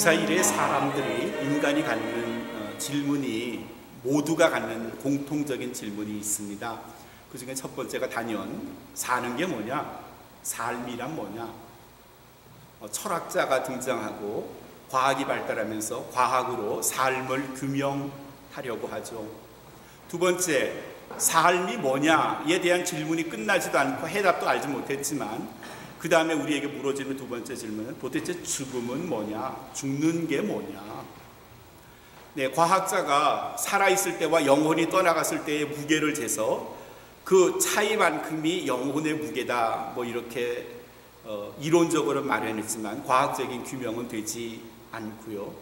역사 이래 사람들이, 인간이 갖는 질문이, 모두가 갖는 공통적인 질문이 있습니다. 그 중에 첫 번째가 단연 사는 게 뭐냐, 삶이란 뭐냐. 철학자가 등장하고 과학이 발달하면서 과학으로 삶을 규명하려고 하죠. 두 번째, 삶이 뭐냐에 대한 질문이 끝나지도 않고 해답도 알지 못했지만 그 다음에 우리에게 물어지는 두 번째 질문은 도대체 죽음은 뭐냐, 죽는 게 뭐냐. 네, 과학자가 살아있을 때와 영혼이 떠나갔을 때의 무게를 재서 그 차이만큼이 영혼의 무게다, 뭐 이렇게 이론적으로 마련했지만 과학적인 규명은 되지 않고요.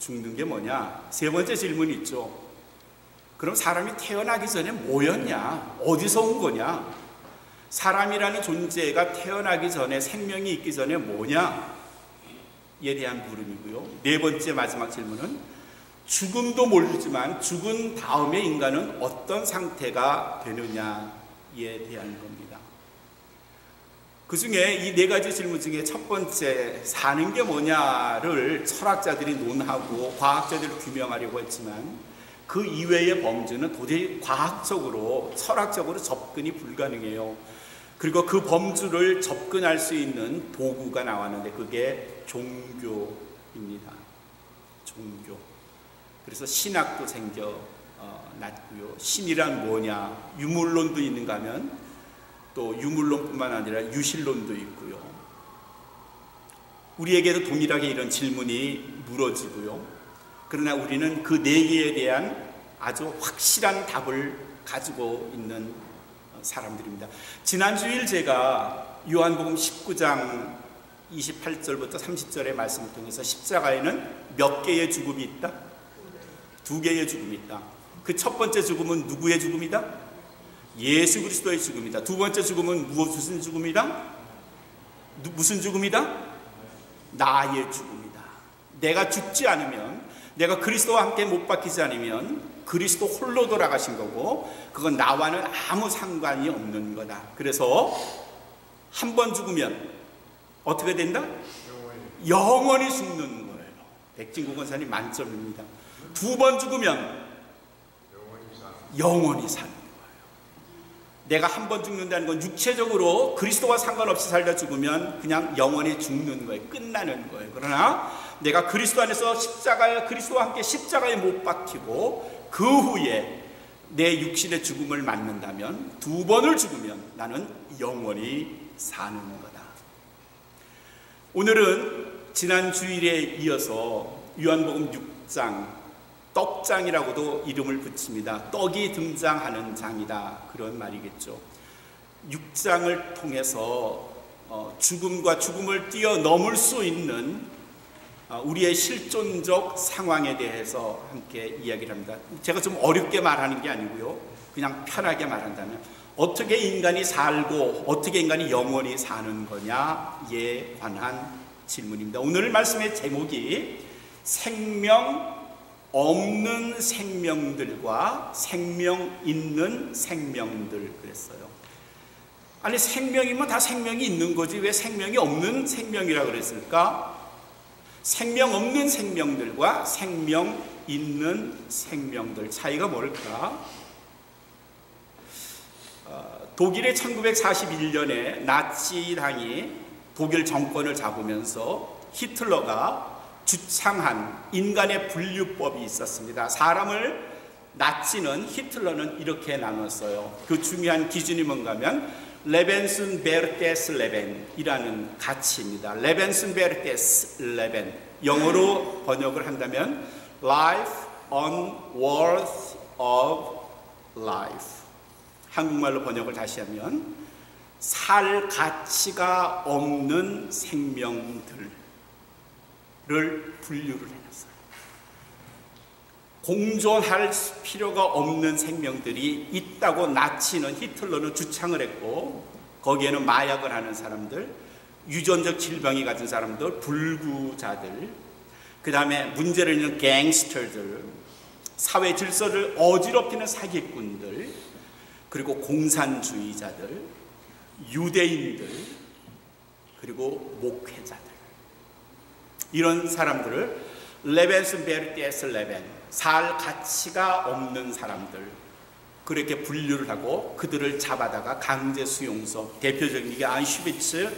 죽는 게 뭐냐. 세 번째 질문이 있죠. 그럼 사람이 태어나기 전에 뭐였냐, 어디서 온 거냐. 사람이라는 존재가 태어나기 전에, 생명이 있기 전에 뭐냐에 대한 물음이고요. 네 번째 마지막 질문은 죽음도 모르지만 죽은 다음에 인간은 어떤 상태가 되느냐에 대한 겁니다. 그 중에 이 네 가지 질문 중에 첫 번째, 사는 게 뭐냐를 철학자들이 논하고 과학자들이 규명하려고 했지만 그 이외의 범주는 도저히 과학적으로, 철학적으로 접근이 불가능해요. 그리고 그 범주를 접근할 수 있는 도구가 나왔는데 그게 종교입니다. 종교. 그래서 신학도 생겨났고요. 신이란 뭐냐, 유물론도 있는가 하면 또 유물론뿐만 아니라 유실론도 있고요. 우리에게도 동일하게 이런 질문이 물어지고요. 그러나 우리는 그 네 개에 대한 아주 확실한 답을 가지고 있는 사람들입니다. 지난 주일 제가 요한복음 19장 28절부터 30절의 말씀을 통해서 십자가에는 몇 개의 죽음이 있다? 두 개의 죽음이 있다. 그 첫 번째 죽음은 누구의 죽음이다? 예수 그리스도의 죽음이다. 두 번째 죽음은 무슨 죽음이다? 무슨 죽음이다? 나의 죽음이다. 내가 죽지 않으면, 내가 그리스도와 함께 못 박히지 않으면 그리스도 홀로 돌아가신 거고 그건 나와는 아무 상관이 없는 거다. 그래서 한 번 죽으면 어떻게 된다? 영원히 죽는 거예요. 백진구 권사님 만점입니다. 두 번 죽으면 영원히 사는 거예요. 내가 한 번 죽는다는 건 육체적으로 그리스도와 상관없이 살다 죽으면 그냥 영원히 죽는 거예요. 끝나는 거예요. 그러나 내가 그리스도 안에서 그리스도와 함께 십자가에 못 박히고 그 후에 내 육신의 죽음을 맞는다면, 두 번을 죽으면 나는 영원히 사는 거다. 오늘은 지난 주일에 이어서 요한복음 6장, 떡장이라고도 이름을 붙입니다. 떡이 등장하는 장이다, 그런 말이겠죠. 6장을 통해서 죽음과 죽음을 뛰어넘을 수 있는 우리의 실존적 상황에 대해서 함께 이야기를 합니다. 제가 좀 어렵게 말하는 게 아니고요, 그냥 편하게 말한다면 어떻게 인간이 살고 어떻게 인간이 영원히 사는 거냐에 관한 질문입니다. 오늘 말씀의 제목이 생명 없는 생명들과 생명 있는 생명들 그랬어요. 아니, 생명이면 다 생명이 있는 거지 왜 생명이 없는 생명이라고 그랬을까? 생명 없는 생명들과 생명 있는 생명들 차이가 뭘까? 독일의 1941년에 나치당이 독일 정권을 잡으면서 히틀러가 주창한 인간의 분류법이 있었습니다. 사람을 나치는, 히틀러는 이렇게 나눴어요. 그 중요한 기준이 뭔가 하면 레벤슨베르테스 레벤이라는 가치입니다. 레벤슨베르테스 레벤, 영어로 번역을 한다면 Life unworthy of life. 한국말로 번역을 다시 하면 살 가치가 없는 생명들을 분류를 해놨어요. 공존할 필요가 없는 생명들이 있다고 나치는, 히틀러는 주창을 했고, 거기에는 마약을 하는 사람들, 유전적 질병이 가진 사람들, 불구자들, 그 다음에 문제를 있는 갱스터들, 사회 질서를 어지럽히는 사기꾼들, 그리고 공산주의자들, 유대인들, 그리고 목회자들, 이런 사람들을 레벤스 베르테스 레벤, 살 가치가 없는 사람들, 그렇게 분류를 하고 그들을 잡아다가 강제 수용소, 대표적인 게 안슈비츠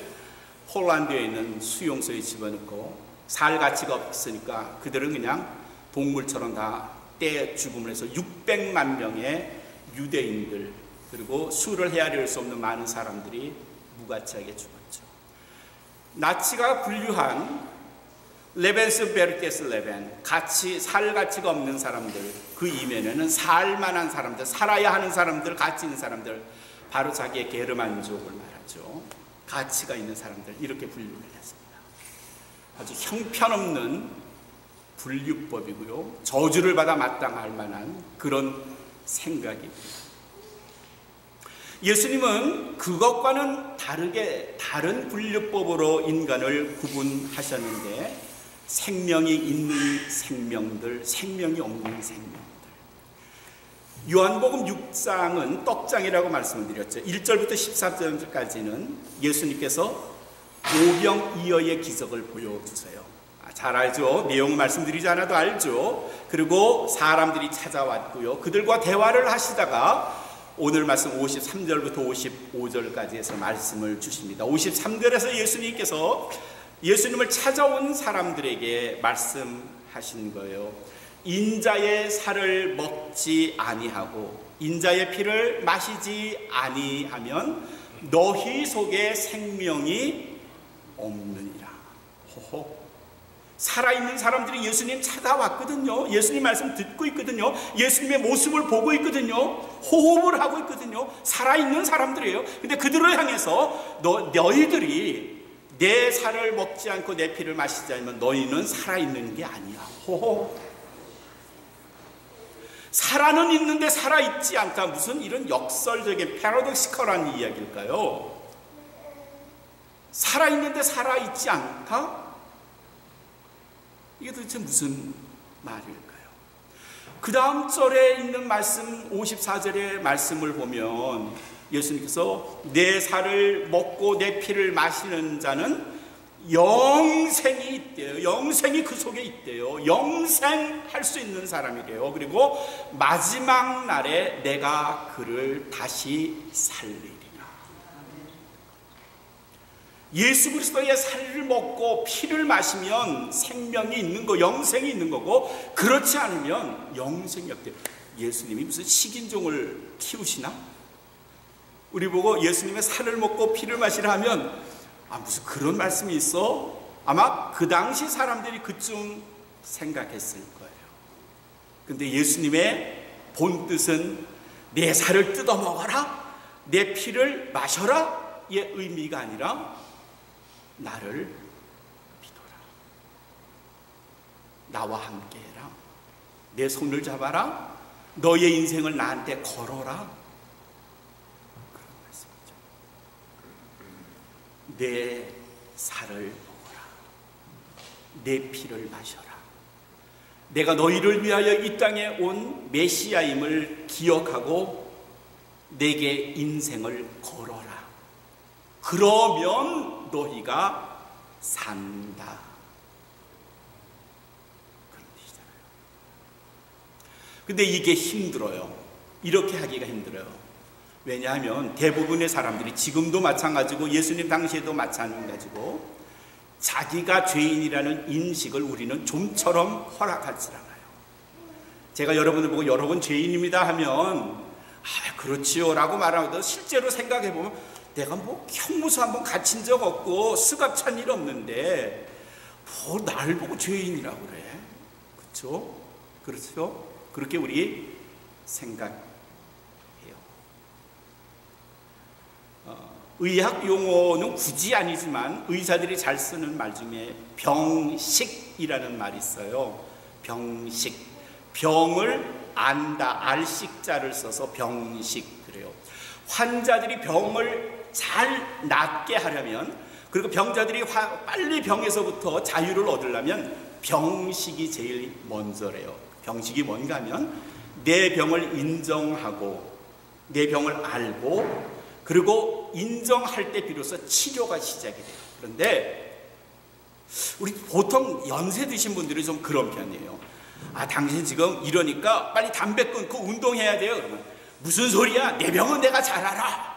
폴란드에 있는 수용소에 집어넣고 살 가치가 없으니까 그들은 그냥 동물처럼 다 떼 죽음을 해서 600만 명의 유대인들, 그리고 수를 헤아릴 수 없는 많은 사람들이 무가치하게 죽었죠. 나치가 분류한 레벤스 베르테스 레벤, 살 가치가 없는 사람들, 그 이면에는 살만한 사람들, 살아야 하는 사람들, 가치 있는 사람들, 바로 자기의 게르만족을 말하죠. 가치가 있는 사람들, 이렇게 분류를 했습니다. 아주 형편없는 분류법이고요, 저주를 받아 마땅할 만한 그런 생각입니다. 예수님은 그것과는 다르게 다른 분류법으로 인간을 구분하셨는데, 생명이 있는 생명들, 생명이 없는 생명들. 요한복음 6장은 떡장이라고 말씀을 드렸죠. 1절부터 14절까지는 예수님께서 오병이어의 기적을 보여주세요. 잘 알죠? 내용을 말씀드리지 않아도 알죠? 그리고 사람들이 찾아왔고요, 그들과 대화를 하시다가 오늘 말씀 53절부터 55절까지 해서 말씀을 주십니다. 53절에서 예수님께서 예수님을 찾아온 사람들에게 말씀하신 거예요. 인자의 살을 먹지 아니하고 인자의 피를 마시지 아니하면 너희 속에 생명이 없느니라. 호호. 살아있는 사람들이 예수님 찾아왔거든요. 예수님 말씀 듣고 있거든요. 예수님의 모습을 보고 있거든요. 호흡을 하고 있거든요. 살아있는 사람들이에요. 근데 그들을 향해서 너희들이 내 살을 먹지 않고 내 피를 마시지 않으면 너희는 살아있는 게 아니야. 호호. 살아는 있는데 살아있지 않다. 무슨 이런 역설적인 패러독시컬한 이야기일까요? 살아있는데 살아있지 않다? 이게 도대체 무슨 말일까요? 그 다음 절에 있는 말씀, 54절의 말씀을 보면 예수님께서 내 살을 먹고 내 피를 마시는 자는 영생이 있대요. 영생이 그 속에 있대요. 영생할 수 있는 사람이래요. 그리고 마지막 날에 내가 그를 다시 살리리라. 예수 그리스도의 살을 먹고 피를 마시면 생명이 있는 거, 영생이 있는 거고, 그렇지 않으면 영생이 없대요. 예수님이 무슨 식인종을 키우시나? 우리 보고 예수님의 살을 먹고 피를 마시라 하면 무슨 그런 말씀이 있어? 아마 그 당시 사람들이 그쯤 생각했을 거예요. 근데 예수님의 본뜻은 내 살을 뜯어 먹어라, 내 피를 마셔라 의 의미가 아니라 나를 믿어라, 나와 함께해라, 내 손을 잡아라, 너의 인생을 나한테 걸어라, 내 살을 먹어라, 내 피를 마셔라. 내가 너희를 위하여 이 땅에 온 메시아임을 기억하고 내게 인생을 걸어라. 그러면 너희가 산다. 그런 뜻이잖아요. 근데 이게 힘들어요. 이렇게 하기가 힘들어요. 왜냐하면 대부분의 사람들이 지금도 마찬가지고 예수님 당시에도 마찬가지고 자기가 죄인이라는 인식을 우리는 좀처럼 허락하지 않아요. 제가 여러분을 보고 여러분 죄인입니다 하면 그렇지요 라고 말하고도 실제로 생각해보면 내가 뭐 형무소 한번 갇힌 적 없고 스갑찬 일 없는데 뭐 나를 보고 죄인이라고 그래. 그렇죠? 그렇죠? 그렇게 우리 생각. 의학 용어는 굳이 아니지만 의사들이 잘 쓰는 말 중에 병식이라는 말이 있어요. 병식. 병을 안다. 알식자를 써서 병식 그래요. 환자들이 병을 잘 낫게 하려면, 그리고 병자들이 빨리 병에서부터 자유를 얻으려면 병식이 제일 먼저래요. 병식이 뭔가 하면 내 병을 인정하고 내 병을 알고 그리고 인정할 때 비로소 치료가 시작이 돼요. 그런데 우리 보통 연세 드신 분들이 좀 그런 편이에요. 아, 당신 지금 이러니까 빨리 담배 끊고 운동해야 돼요. 그러면 무슨 소리야? 내 병은 내가 잘 알아.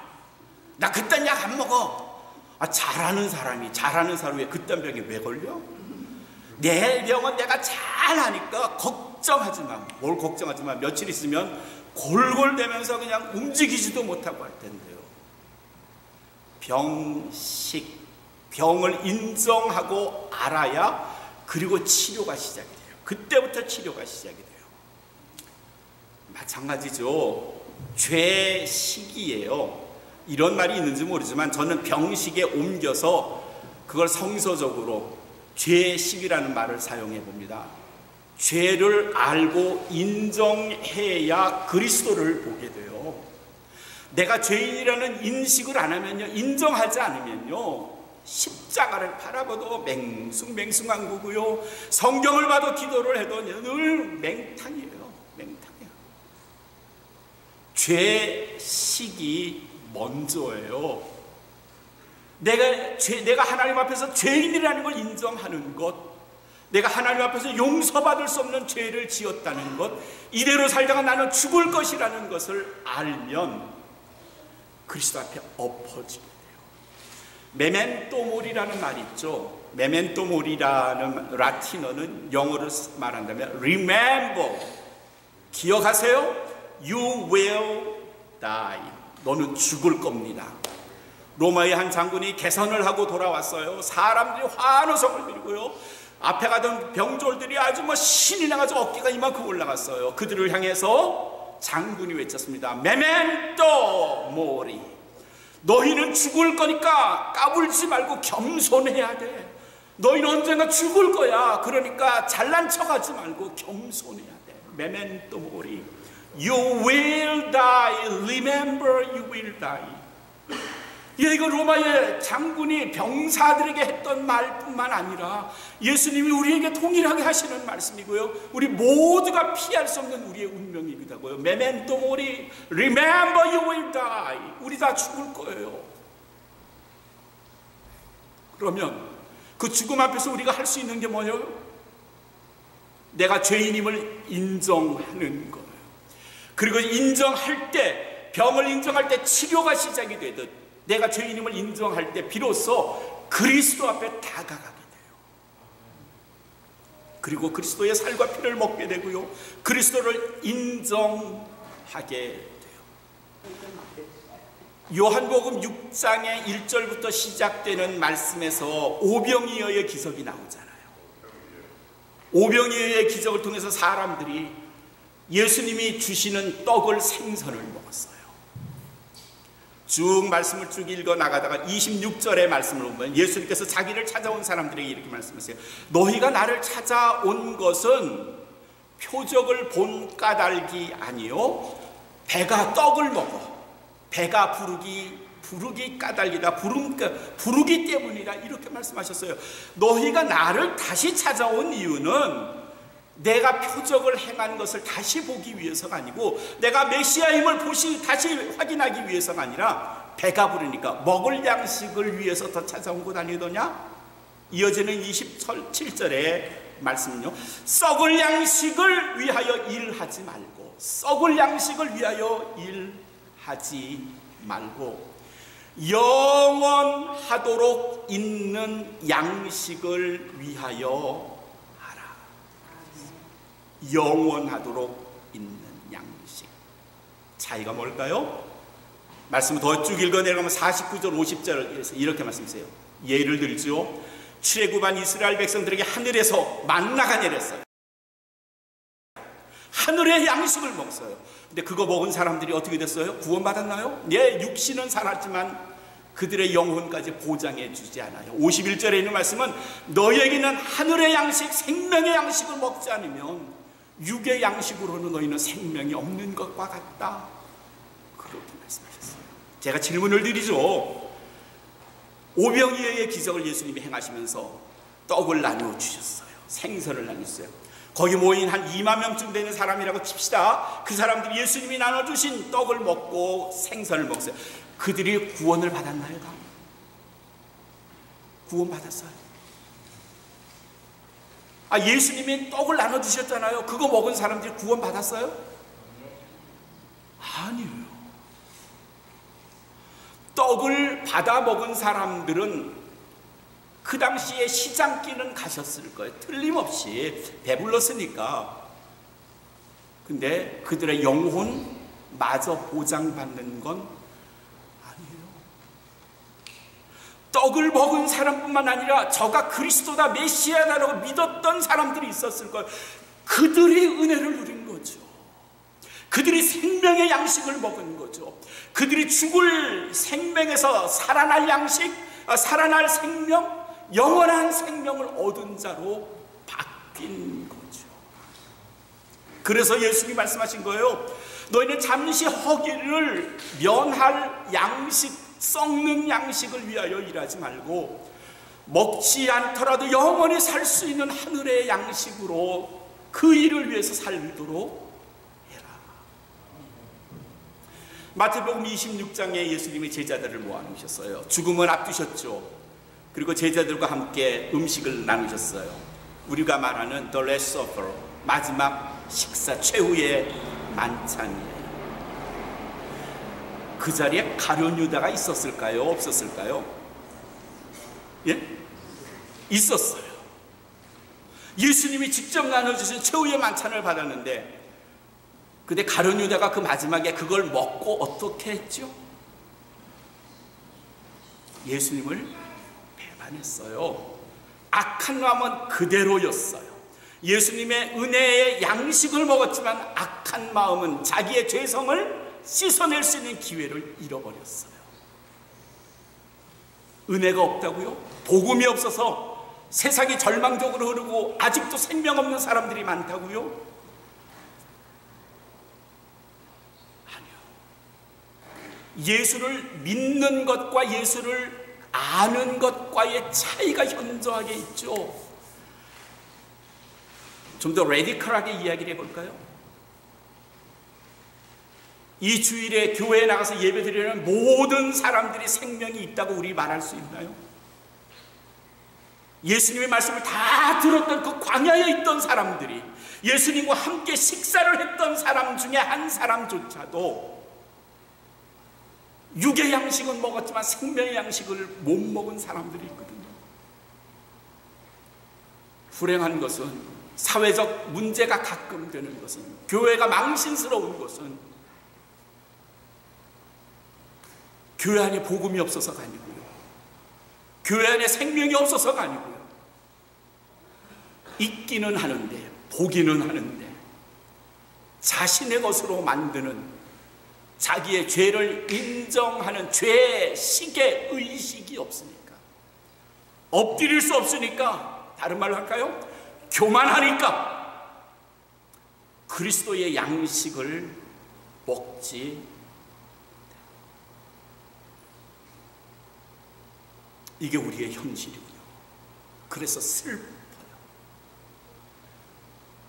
나 그딴 약 안 먹어. 아, 잘하는 사람이 왜 그딴 병에 왜 걸려? 내 병은 내가 잘 아니까 걱정하지 마. 뭘 걱정하지 마. 며칠 있으면 골골대면서 그냥 움직이지도 못하고 할 텐데요. 병을 인정하고 알아야 그리고 치료가 시작이 돼요. 그때부터 치료가 시작이 돼요. 마찬가지죠. 죄식이에요. 이런 말이 있는지 모르지만 저는 병식에 옮겨서 그걸 성서적으로 죄식이라는 말을 사용해 봅니다. 죄를 알고 인정해야 그리스도를 보게 돼요. 내가 죄인이라는 인식을 안 하면요, 인정하지 않으면요, 십자가를 바라봐도 맹숭맹숭한 거고요, 성경을 봐도 기도를 해도 늘 맹탕이에요. 맹탕이에요. 죄식이 먼저예요. 내가 하나님 앞에서 죄인이라는 걸 인정하는 것, 내가 하나님 앞에서 용서받을 수 없는 죄를 지었다는 것, 이대로 살다가 나는 죽을 것이라는 것을 알면 그리스도 앞에 엎어지게 돼요. 메멘토 모리라는 말이 있죠. 메멘토 모리라는 라틴어는 영어로 말한다면 remember, 기억하세요. You will die. 너는 죽을 겁니다. 로마의 한 장군이 개선을 하고 돌아왔어요. 사람들이 환호성을 드리고요, 앞에 가던 병졸들이 아주 신이 나가지고 어깨가 이만큼 올라갔어요. 그들을 향해서 장군이 외쳤습니다. 메멘토 모리. 너희는 죽을 거니까 까불지 말고 겸손해야 돼. 너희는 언젠가 죽을 거야. 그러니까 잘난 척하지 말고 겸손해야 돼. 메멘토 모리. You will die. Remember, you will die. 이거 로마의 장군이 병사들에게 했던 말뿐만 아니라 예수님이 우리에게 동일하게 하시는 말씀이고요, 우리 모두가 피할 수 없는 우리의 운명이기도 하고요. 메멘토 모리, remember you will die. 우리 다 죽을 거예요. 그러면 그 죽음 앞에서 우리가 할 수 있는 게 뭐예요? 내가 죄인임을 인정하는 거예요. 그리고 인정할 때, 병을 인정할 때 치료가 시작이 되듯 내가 죄인임을 인정할 때 비로소 그리스도 앞에 다가가게 돼요. 그리고 그리스도의 살과 피를 먹게 되고요, 그리스도를 인정하게 돼요. 요한복음 6장의 1절부터 시작되는 말씀에서 오병이어의 기적이 나오잖아요. 오병이어의 기적을 통해서 사람들이 예수님이 주시는 떡을, 생선을 먹었어요. 쭉 말씀을 쭉 읽어 나가다가 26절의 말씀을 보면 예수님께서 자기를 찾아온 사람들에게 이렇게 말씀하세요. 너희가 나를 찾아온 것은 표적을 본 까닭이 아니요, 배가 떡을 먹어 배가 부르기 까닭이다, 부르기 때문이다, 이렇게 말씀하셨어요. 너희가 나를 다시 찾아온 이유는 내가 표적을 행한 것을 다시 보기 위해서가 아니고, 내가 메시아임을 다시 확인하기 위해서가 아니라, 배가 부르니까 먹을 양식을 위해서 더 찾아온 것 아니더냐? 이어지는 27절의 말씀은요, 썩을 양식을 위하여 일하지 말고, 썩을 양식을 위하여 일하지 말고 영원하도록 있는 양식을 위하여, 영원하도록 있는 양식. 차이가 뭘까요? 말씀을 더 쭉 읽어 내려가면 49절 50절에서 이렇게 말씀하세요. 예를 들죠, 출애굽한 이스라엘 백성들에게 하늘에서 만나가 내렸어요. 하늘의 양식을 먹었어요. 근데 그거 먹은 사람들이 어떻게 됐어요? 구원받았나요? 네, 육신은 살았지만 그들의 영혼까지 보장해 주지 않아요. 51절에 있는 말씀은 너희에게는 하늘의 양식, 생명의 양식을 먹지 않으면 육의 양식으로는 너희는 생명이 없는 것과 같다, 그렇게 말씀하셨어요. 제가 질문을 드리죠. 오병이어의 기적을 예수님이 행하시면서 떡을 나누어 주셨어요. 생선을 나누셨어요. 거기 모인 한 2만 명쯤 되는 사람이라고 칩시다. 그 사람들이 예수님이 나눠주신 떡을 먹고 생선을 먹었어요. 그들이 구원을 받았나요? 구원받았어요. 예수님이 떡을 나눠주셨잖아요. 그거 먹은 사람들이 구원 받았어요? 아니에요. 떡을 받아 먹은 사람들은 그 당시에 시장길은 가셨을 거예요. 틀림없이 배불렀으니까. 근데 그들의 영혼마저 보장받는 건 아니에요. 떡을 먹은 사람뿐만 아니라 저가 그리스도다, 메시아다라고 믿었던 사람들이 있었을 거예요. 그들이 은혜를 누린 거죠. 그들이 생명의 양식을 먹은 거죠. 그들이 죽을 생명에서 살아날 양식, 살아날 생명, 영원한 생명을 얻은 자로 바뀐 거죠. 그래서 예수님이 말씀하신 거예요. 너희는 잠시 허기를 면할 양식, 썩는 양식을 위하여 일하지 말고 먹지 않더라도 영원히 살 수 있는 하늘의 양식으로 그 일을 위해서 살도록 해라. 마태복음 26장에 예수님이 제자들을 모아놓으셨어요. 죽음을 앞두셨죠. 그리고 제자들과 함께 음식을 나누셨어요. 우리가 말하는 The Last Supper, 마지막 식사, 최후의 만찬이에요. 그 자리에 가룟 유다가 있었을까요? 없었을까요? 예? 있었어요. 예수님이 직접 나눠주신 최후의 만찬을 받았는데, 근데 가룟 유다가 그 마지막에 그걸 먹고 어떻게 했죠? 예수님을 배반했어요. 악한 마음은 그대로였어요. 예수님의 은혜의 양식을 먹었지만 악한 마음은 자기의 죄성을 씻어낼 수 있는 기회를 잃어버렸어요. 은혜가 없다고요? 복음이 없어서 세상이 절망적으로 흐르고 아직도 생명 없는 사람들이 많다고요? 아니요. 예수를 믿는 것과 예수를 아는 것과의 차이가 현저하게 있죠. 좀 더 레디컬하게 이야기를 해볼까요? 이 주일에 교회에 나가서 예배드리는 모든 사람들이 생명이 있다고 우리 말할 수 있나요? 예수님의 말씀을 다 들었던 그 광야에 있던 사람들이, 예수님과 함께 식사를 했던 사람 중에 한 사람조차도 육의 양식은 먹었지만 생명의 양식을 못 먹은 사람들이 있거든요. 불행한 것은, 사회적 문제가 가끔 되는 것은, 교회가 망신스러운 것은 교회 안에 복음이 없어서가 아니고요, 교회 안에 생명이 없어서가 아니고요, 있기는 하는데, 보기는 하는데 자신의 것으로 만드는, 자기의 죄를 인정하는 죄식의 의식이 없으니까, 엎드릴 수 없으니까, 다른 말로 할까요? 교만하니까 그리스도의 양식을 먹지. 이게 우리의 현실이고요. 그래서 슬퍼요.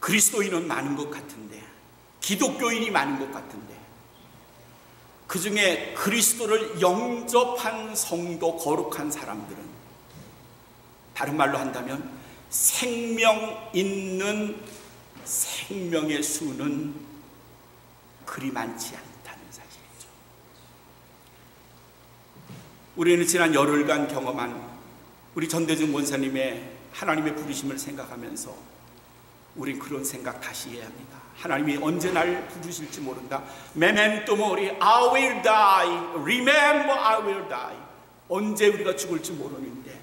그리스도인은 많은 것 같은데, 기독교인이 많은 것 같은데, 그 중에 그리스도를 영접한 성도, 거룩한 사람들은, 다른 말로 한다면 생명 있는 생명의 수는 그리 많지 않다는 사실이죠. 우리는 지난 열흘간 경험한 우리 전대중 권사님의 하나님의 부르심을 생각하면서 우린 그런 생각 다시 해야 합니다. 하나님이 언제 날 부르실지 모른다. 메멘토 모리, I will die. Remember, I will die. 언제 우리가 죽을지 모르는데,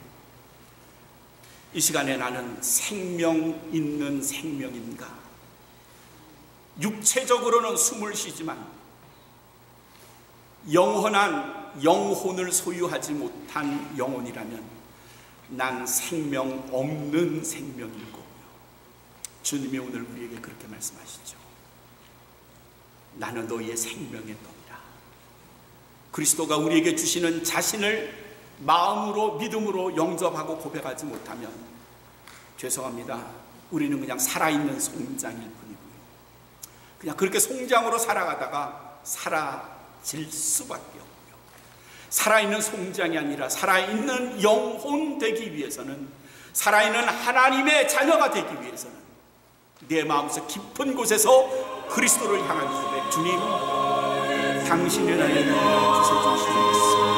이 시간에 나는 생명 있는 생명인가? 육체적으로는 숨을 쉬지만 영원한 영혼을 소유하지 못한 영혼이라면 난 생명 없는 생명일 거고요. 주님이 오늘 우리에게 그렇게 말씀하시죠. 나는 너희의 생명의 떡이라. 그리스도가 우리에게 주시는 자신을 마음으로, 믿음으로 영접하고 고백하지 못하면 죄송합니다. 우리는 그냥 살아있는 송장일 뿐이고요. 그냥 그렇게 송장으로 살아가다가 사라질 수밖에 없고요. 살아있는 송장이 아니라 살아있는 영혼 되기 위해서는 살아있는 하나님의 자녀가 되기 위해서는 내 마음속 깊은 곳에서 그리스도를 향한 고백, 주님 당신의 나의 주세 주시옵소서.